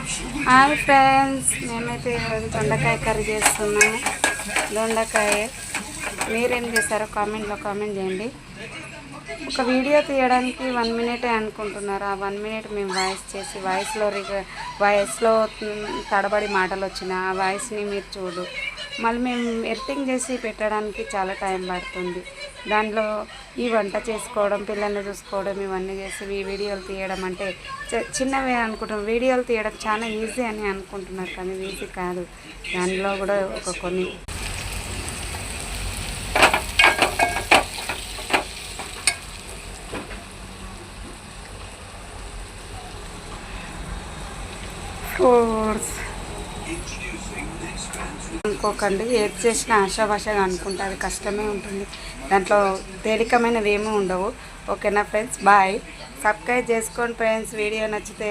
Hi friends, మేమైతే ఈరోజు దొండకాయ కర్రీ చేస్తున్నాము. దొండకాయ మీరేం చేస్తారో కామెంట్లో కామెంట్ చేయండి. ఒక వీడియో తీయడానికి 1 మినిటే అనుకుంటున్నారు. ఆ 1 మినిట్ మేము వాయిస్ చేసి వాయిస్లో తడబడి మాటలు వచ్చిన ఆ వాయిస్ని మీరు చూడు. మళ్ళీ మేము ఎడిటింగ్ చేసి పెట్టడానికి చాలా టైం పడుతుంది. దాంట్లో ఈ వంట చేసుకోవడం, పిల్లల్ని చూసుకోవడం, ఇవన్నీ చేసి ఈ వీడియోలు తీయడం అంటే చిన్నవే అనుకుంటున్నాం. వీడియోలు తీయడం చాలా ఈజీ అని అనుకుంటున్నారు, కానీ ఈజీ కాదు. దానిలో కూడా కొన్ని ఫ్రూట్స్ అనుకోకండి. ఏది చేసినా ఆశాభాషగా అనుకుంటే అది కష్టమే ఉంటుంది. దాంట్లో తేలికమైనవి ఏమీ ఉండవు. ఓకేనా ఫ్రెండ్స్, బాయ్. సబ్స్క్రైబ్ చేసుకోండి ఫ్రెండ్స్. వీడియో నచ్చితే